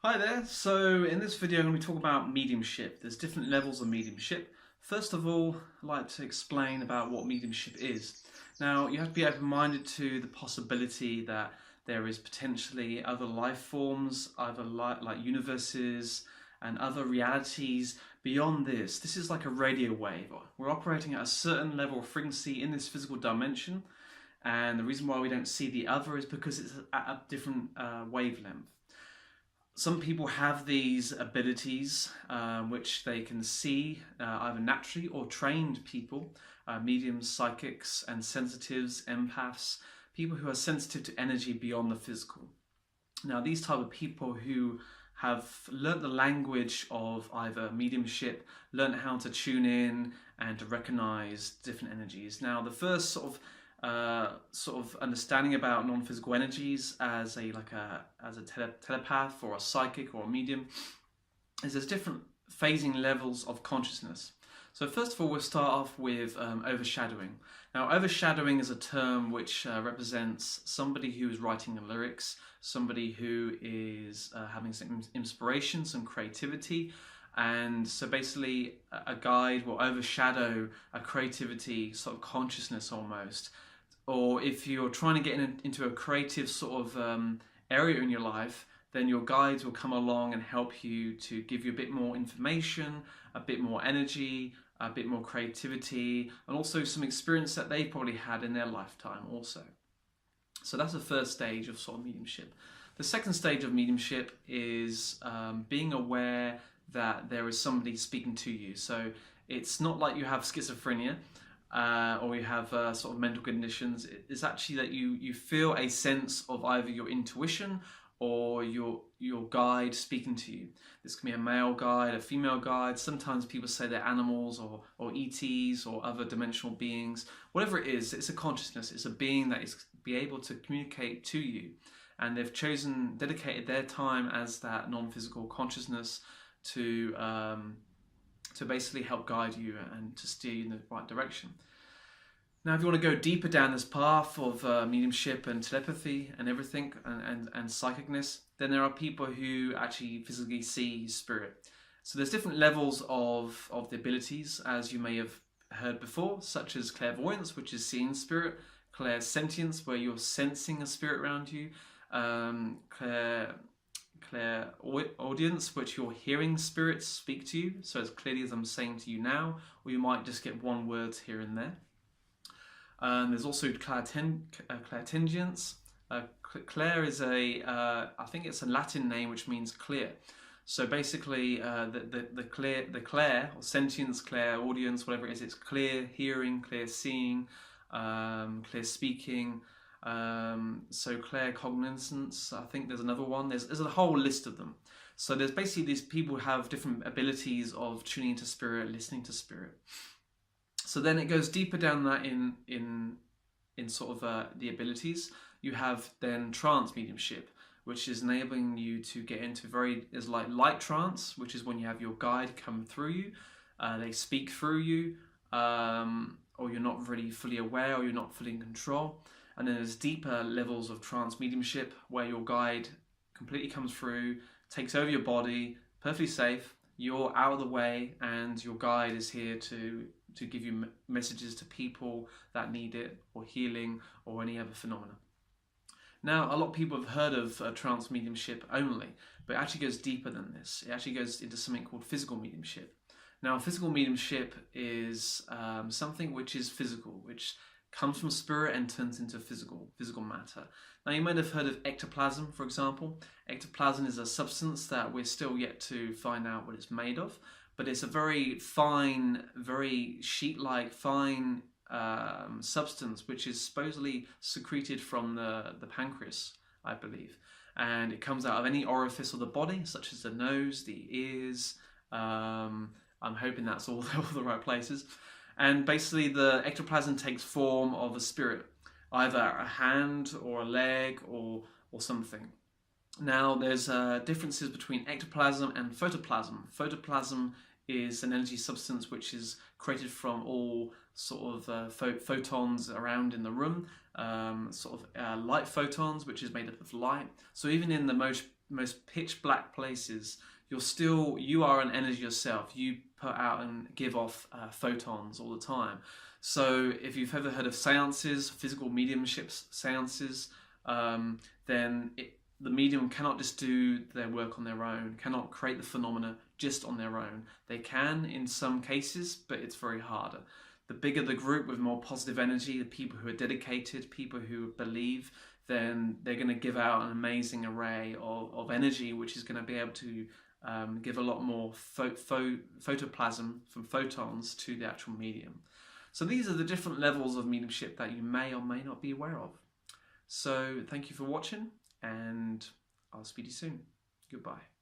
Hi there, so in this video I'm going to be talking about mediumship. There's different levels of mediumship. First of all, I'd like to explain about what mediumship is. Now, you have to be open-minded to the possibility that there is potentially other life forms, other like universes and other realities beyond this. This is like a radio wave. We're operating at a certain level of frequency in this physical dimension, and the reason why we don't see the other is because it's at a different wavelength. Some people have these abilities which they can see either naturally or trained people, mediums, psychics and sensitives, empaths, people who are sensitive to energy beyond the physical. Now these type of people who have learnt the language of either mediumship, learnt how to tune in and to recognize different energies. Now the first sort of understanding about non-physical energies as a telepath or a psychic or a medium is there's different phasing levels of consciousness. So first of all, we'll start off with overshadowing. Now overshadowing is a term which represents somebody who is writing the lyrics, somebody who is having some inspiration, some creativity. And so basically a guide will overshadow a creativity sort of consciousness almost. Or if you're trying to get into a creative sort of area in your life, then your guides will come along and help you to give you a bit more information, a bit more energy, a bit more creativity, and also some experience that they probably had in their lifetime also. So that's the first stage of sort of mediumship. The second stage of mediumship is being aware that there is somebody speaking to you. So it's not like you have schizophrenia or you have sort of mental conditions. It's actually that you feel a sense of either your intuition or your guide speaking to you. This can be a male guide, a female guide. Sometimes people say they're animals or ETs or other dimensional beings. Whatever it is, it's a consciousness. It's a being that is be able to communicate to you. And they've dedicated their time as that non-physical consciousness to basically help guide you and to steer you in the right direction. Now, if you want to go deeper down this path of mediumship and telepathy and everything and psychicness, then there are people who actually physically see spirit. So there's different levels of the abilities, as you may have heard before, such as clairvoyance, which is seeing spirit, clairsentience, where you're sensing a spirit around you, clairaudience, which you're hearing spirits speak to you, so as clearly as I'm saying to you now, or you might just get one word here and there. There's also clairtentience. Clair is I think it's a Latin name which means clear. So basically, the clair or sentience, clairaudience, whatever it is, it's clear hearing, clear seeing, clear speaking. So claircognizance, I think there's another one. There's a whole list of them. So there's basically these people who have different abilities of tuning into spirit, listening to spirit. So then it goes deeper down that in sort of the abilities. You have then trance mediumship, which is enabling you to get into is like light trance, which is when you have your guide come through you, they speak through you, or you're not really fully aware, or you're not fully in control. And then there's deeper levels of trance mediumship where your guide completely comes through, takes over your body, perfectly safe, you're out of the way, and your guide is here to give you messages to people that need it, or healing, or any other phenomena. Now, a lot of people have heard of trance mediumship only, but it actually goes deeper than this. It actually goes into something called physical mediumship. Now, physical mediumship is something which is physical, which comes from spirit and turns into physical matter. Now, you might have heard of ectoplasm, for example. Ectoplasm is a substance that we're still yet to find out what it's made of, but it's a very fine, very sheet-like, fine substance which is supposedly secreted from the pancreas, I believe. And it comes out of any orifice of the body, such as the nose, the ears. I'm hoping that's all the right places. And basically the ectoplasm takes form of a spirit, either a hand or a leg or something. Now there's differences between ectoplasm and photoplasm. Photoplasm is an energy substance which is created from all sort of photons around in the room, light photons, which is made up of light. So even in the most most pitch black places, you are an energy yourself. You put out and give off photons all the time. So if you've ever heard of seances, physical mediumship seances, then the medium cannot just do their work on their own, cannot create the phenomena just on their own. They can in some cases, but it's very harder. The bigger the group with more positive energy, the people who are dedicated, people who believe, then they're going to give out an amazing array of energy, which is going to be able to give a lot more photoplasm from photons to the actual medium. So these are the different levels of mediumship that you may or may not be aware of. So thank you for watching, and I'll speak to you soon. Goodbye.